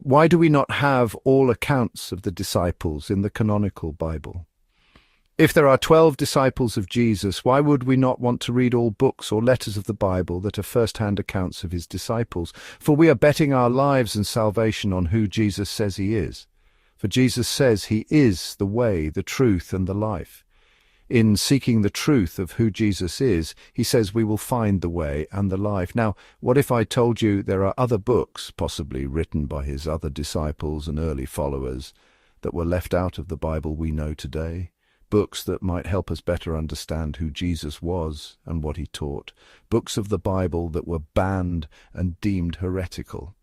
Why do we not have all accounts of the disciples in the canonical Bible? If there are 12 disciples of Jesus, why would we not want to read all books or letters of the Bible that are first-hand accounts of his disciples? For we are betting our lives and salvation on who Jesus says he is. For Jesus says he is the way, the truth, and the life. In seeking the truth of who Jesus is, he says we will find the way and the life. Now, what if I told you there are other books, possibly written by his other disciples and early followers, that were left out of the Bible we know today? Books that might help us better understand who Jesus was and what he taught. Books of the Bible that were banned and deemed heretical.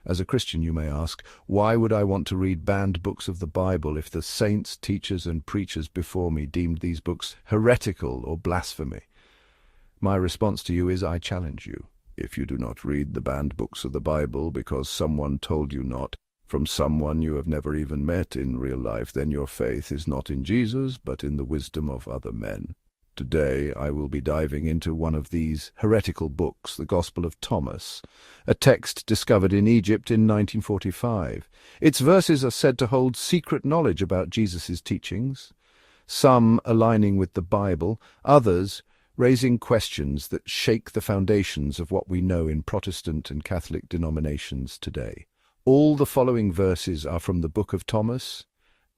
As a Christian, you may ask, why would I want to read banned books of the Bible if the saints, teachers, and preachers before me deemed these books heretical or blasphemy? My response to you is, I challenge you. If you do not read the banned books of the Bible because someone told you not, from someone you have never even met in real life, then your faith is not in Jesus, but in the wisdom of other men. Today I will be diving into one of these heretical books, the Gospel of Thomas, a text discovered in Egypt in 1945. Its verses are said to hold secret knowledge about Jesus' teachings, some aligning with the Bible, others raising questions that shake the foundations of what we know in Protestant and Catholic denominations today. All the following verses are from the Book of Thomas,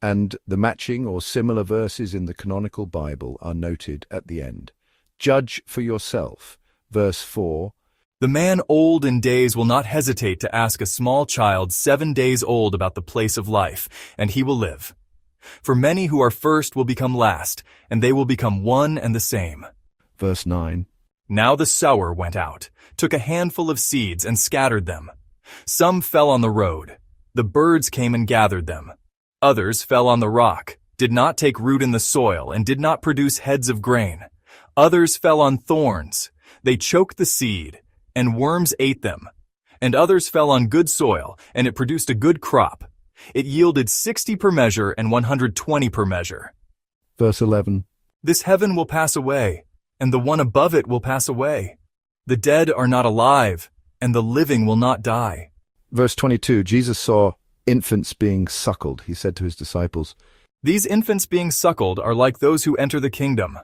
and the matching or similar verses in the canonical Bible are noted at the end. Judge for yourself. Verse 4. The man old in days will not hesitate to ask a small child 7 days old about the place of life, and he will live. For many who are first will become last, and they will become one and the same. Verse 9. Now the sower went out, took a handful of seeds and scattered them. Some fell on the road. The birds came and gathered them. Others fell on the rock, did not take root in the soil, and did not produce heads of grain. Others fell on thorns. They choked the seed, and worms ate them. And others fell on good soil, and it produced a good crop. It yielded 60 per measure and 120 per measure. Verse 11. This heaven will pass away, and the one above it will pass away. The dead are not alive, and the living will not die. Verse 22. Jesus saw infants being suckled. He said to his disciples, These infants being suckled are like those who enter the kingdom.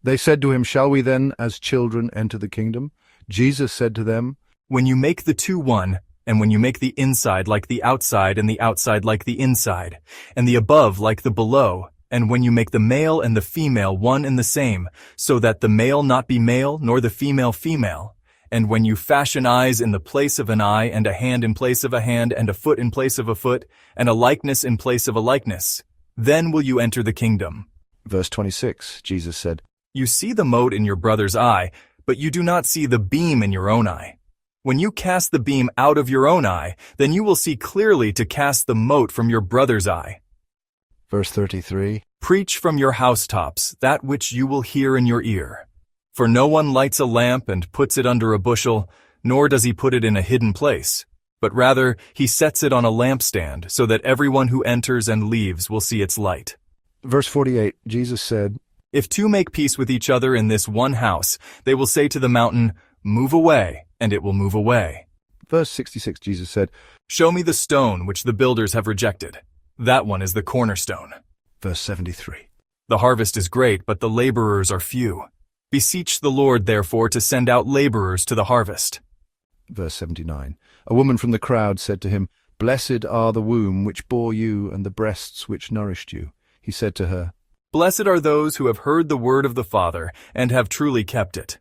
They said to him, Shall we then, as children, enter the kingdom? Jesus said to them, When you make the two one, and when you make the inside like the outside and the outside like the inside, and the above like the below, and when you make the male and the female one and the same, so that the male not be male nor the female female, and when you fashion eyes in the place of an eye, and a hand in place of a hand, and a foot in place of a foot, and a likeness in place of a likeness, then will you enter the kingdom. Verse 26, Jesus said, You see the mote in your brother's eye, but you do not see the beam in your own eye. When you cast the beam out of your own eye, then you will see clearly to cast the mote from your brother's eye. Verse 33, Preach from your housetops that which you will hear in your ear. For no one lights a lamp and puts it under a bushel, nor does he put it in a hidden place, but rather he sets it on a lampstand, so that everyone who enters and leaves will see its light. Verse 48, Jesus said, If two make peace with each other in this one house, they will say to the mountain, Move away, and it will move away. Verse 66, Jesus said, Show me the stone which the builders have rejected. That one is the cornerstone. Verse 73, The harvest is great, but the laborers are few. Beseech the Lord, therefore, to send out laborers to the harvest. Verse 79, A woman from the crowd said to him, Blessed are the womb which bore you and the breasts which nourished you. He said to her, Blessed are those who have heard the word of the Father and have truly kept it.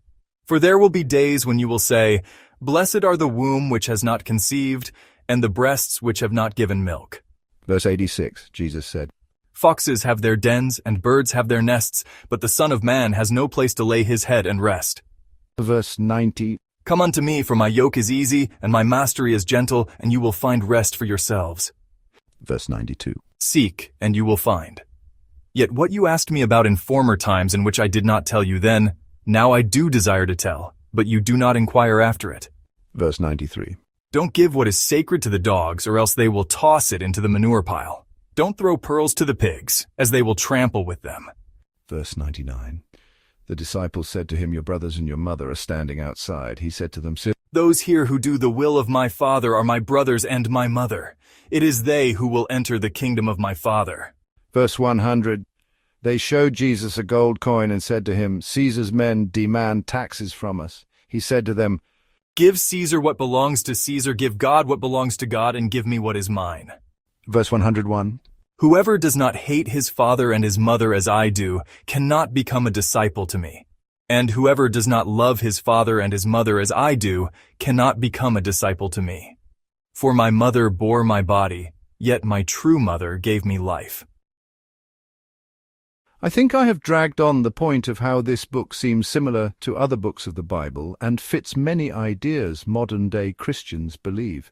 For there will be days when you will say, Blessed are the womb which has not conceived, and the breasts which have not given milk. Verse 86, Jesus said, Foxes have their dens, and birds have their nests, but the Son of Man has no place to lay his head and rest. Verse 90, Come unto me, for my yoke is easy, and my mastery is gentle, and you will find rest for yourselves. Verse 92, Seek, and you will find. Yet what you asked me about in former times in which I did not tell you then, now I do desire to tell, but you do not inquire after it. Verse 93, Don't give what is sacred to the dogs, or else they will toss it into the manure pile. Don't throw pearls to the pigs, as they will trample with them. Verse 99, The disciples said to him, "Your brothers and your mother are standing outside." He said to them, Those here who do the will of my Father are my brothers and my mother. It is they who will enter the kingdom of my Father. Verse 100, they showed Jesus a gold coin and said to him, "Caesar's men demand taxes from us." He said to them, Give Caesar what belongs to Caesar, give God what belongs to God, and give me what is mine. verse 101, Whoever does not hate his father and his mother as I do cannot become a disciple to me. And whoever does not love his father and his mother as I do cannot become a disciple to me. For my mother bore my body, yet my true mother gave me life. I think I have dragged on the point of how this book seems similar to other books of the Bible and fits many ideas modern-day Christians believe.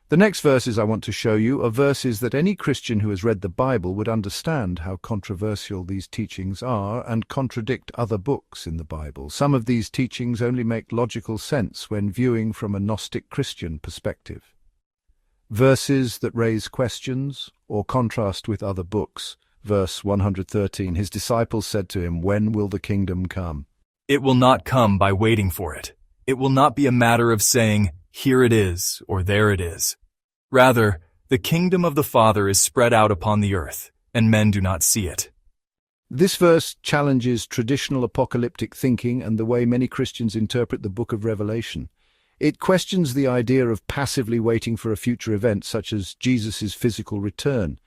The next verses I want to show you are verses that any Christian who has read the Bible would understand how controversial these teachings are and contradict other books in the Bible. Some of these teachings only make logical sense when viewing from a Gnostic Christian perspective. Verses that raise questions or contrast with other books. Verse 113, his disciples said to him, "When will the kingdom come?" It will not come by waiting for it. It will not be a matter of saying, here it is, or there it is. Rather, the kingdom of the Father is spread out upon the earth, and men do not see it. This verse challenges traditional apocalyptic thinking and the way many Christians interpret the book of Revelation. It questions the idea of passively waiting for a future event such as Jesus' physical return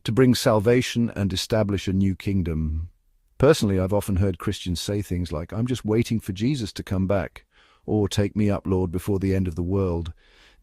to bring salvation and establish a new kingdom. Personally, I've often heard Christians say things like, "I'm just waiting for Jesus to come back," or "Take me up, Lord, before the end of the world."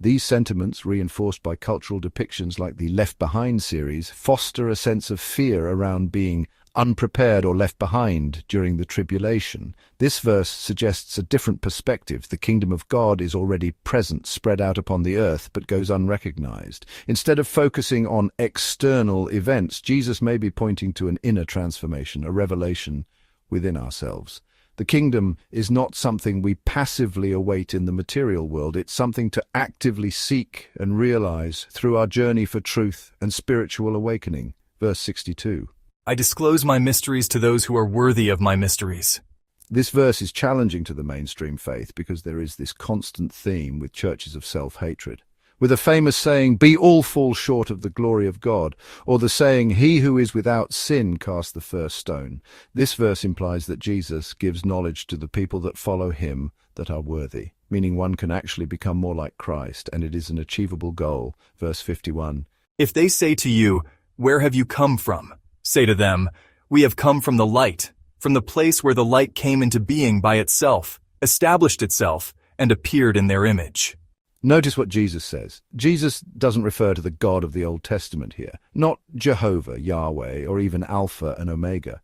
These sentiments, reinforced by cultural depictions like the Left Behind series, foster a sense of fear around being unprepared or left behind during the tribulation. This verse suggests a different perspective. The kingdom of God is already present, spread out upon the earth, but goes unrecognized. Instead of focusing on external events, Jesus may be pointing to an inner transformation, a revelation within ourselves. The kingdom is not something we passively await in the material world. It's something to actively seek and realize through our journey for truth and spiritual awakening. Verse 62. I disclose my mysteries to those who are worthy of my mysteries. This verse is challenging to the mainstream faith because there is this constant theme with churches of self-hatred. With a famous saying, "Be all fall short of the glory of God," or the saying, "He who is without sin cast the first stone." This verse implies that Jesus gives knowledge to the people that follow him that are worthy, meaning one can actually become more like Christ, and it is an achievable goal. Verse 51. If they say to you, "Where have you come from?" say to them, "We have come from the light, from the place where the light came into being by itself, established itself, and appeared in their image." Notice what Jesus says. Jesus doesn't refer to the God of the Old Testament here, not Jehovah, Yahweh, or even Alpha and Omega.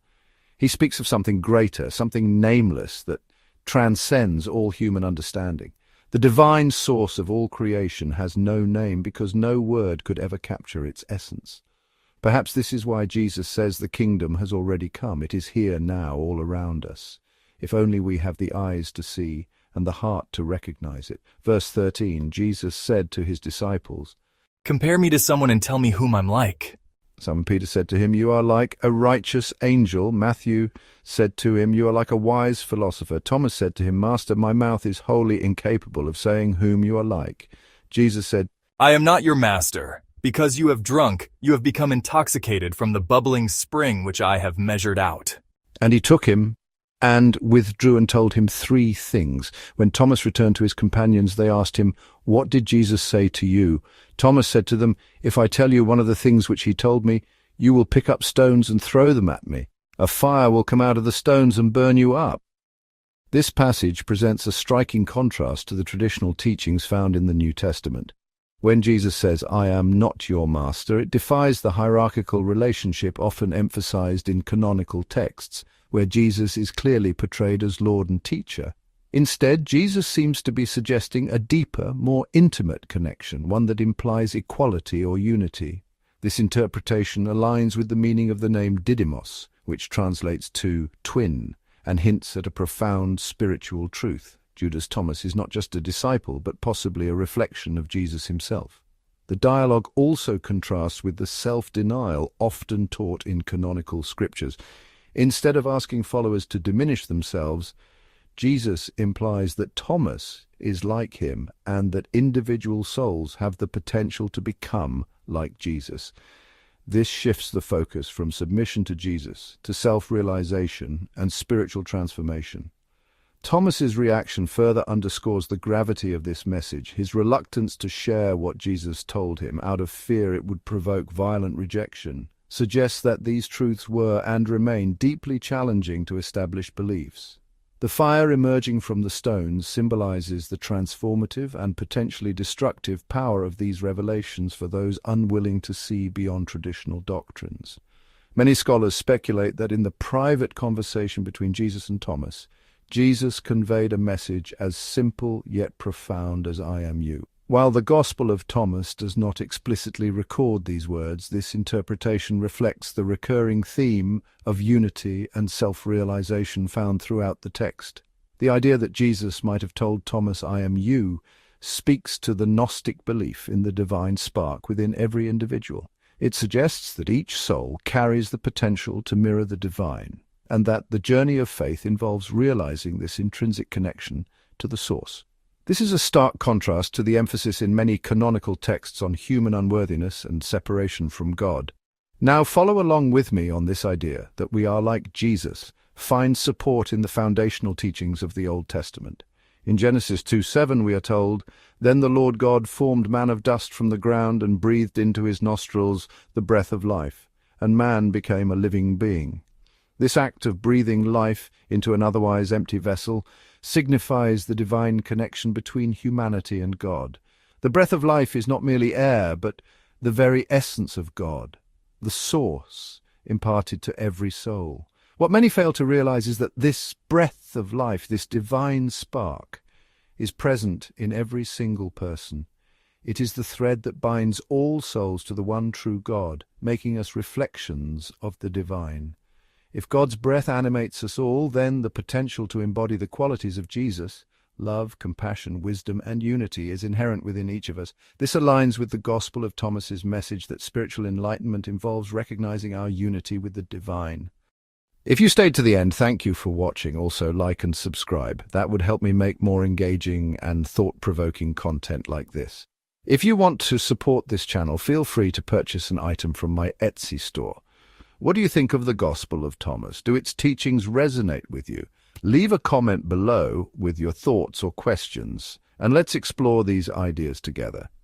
He speaks of something greater, something nameless that transcends all human understanding. The divine source of all creation has no name because no word could ever capture its essence. Perhaps this is why Jesus says the kingdom has already come. It is here now, all around us. If only we have the eyes to see and the heart to recognize it. Verse 13, Jesus said to his disciples, "Compare me to someone and tell me whom I'm like." Simon Peter said to him, "You are like a righteous angel." Matthew said to him, "You are like a wise philosopher." Thomas said to him, "Master, my mouth is wholly incapable of saying whom you are like." Jesus said, "I am not your master. Because you have drunk, you have become intoxicated from the bubbling spring which I have measured out." And he took him and withdrew and told him 3 things. When Thomas returned to his companions, they asked him, "What did Jesus say to you?" Thomas said to them, "If I tell you one of the things which he told me, you will pick up stones and throw them at me. A fire will come out of the stones and burn you up." This passage presents a striking contrast to the traditional teachings found in the New Testament. When Jesus says, "I am not your master," it defies the hierarchical relationship often emphasized in canonical texts, where Jesus is clearly portrayed as Lord and teacher. Instead, Jesus seems to be suggesting a deeper, more intimate connection, one that implies equality or unity. This interpretation aligns with the meaning of the name Didymos, which translates to twin, and hints at a profound spiritual truth. Judas Thomas is not just a disciple, but possibly a reflection of Jesus himself. The dialogue also contrasts with the self-denial often taught in canonical scriptures. Instead of asking followers to diminish themselves, Jesus implies that Thomas is like him and that individual souls have the potential to become like Jesus. This shifts the focus from submission to Jesus to self-realization and spiritual transformation. Thomas's reaction further underscores the gravity of this message. His reluctance to share what Jesus told him out of fear it would provoke violent rejection suggests that these truths were and remain deeply challenging to established beliefs. The fire emerging from the stones symbolizes the transformative and potentially destructive power of these revelations for those unwilling to see beyond traditional doctrines. Many scholars speculate that in the private conversation between Jesus and Thomas, Jesus conveyed a message as simple yet profound as "I am you." While the Gospel of Thomas does not explicitly record these words, this interpretation reflects the recurring theme of unity and self-realization found throughout the text. The idea that Jesus might have told Thomas, "I am you," speaks to the Gnostic belief in the divine spark within every individual. It suggests that each soul carries the potential to mirror the divine, and that the journey of faith involves realizing this intrinsic connection to the source. This is a stark contrast to the emphasis in many canonical texts on human unworthiness and separation from God. Now follow along with me on this idea that we are like Jesus, find support in the foundational teachings of the Old Testament. In Genesis 2:7 we are told, "Then the Lord God formed man of dust from the ground and breathed into his nostrils the breath of life, and man became a living being." This act of breathing life into an otherwise empty vessel signifies the divine connection between humanity and God. The breath of life is not merely air, but the very essence of God, the source imparted to every soul. What many fail to realize is that this breath of life, this divine spark, is present in every single person. It is the thread that binds all souls to the one true God, making us reflections of the divine. If God's breath animates us all, then the potential to embody the qualities of Jesus, love, compassion, wisdom, and unity, is inherent within each of us. This aligns with the Gospel of Thomas's message that spiritual enlightenment involves recognizing our unity with the divine. If you stayed to the end, thank you for watching. Also, like and subscribe. That would help me make more engaging and thought-provoking content like this. If you want to support this channel, feel free to purchase an item from my Etsy store. What do you think of the Gospel of Thomas? Do its teachings resonate with you? Leave a comment below with your thoughts or questions, and let's explore these ideas together.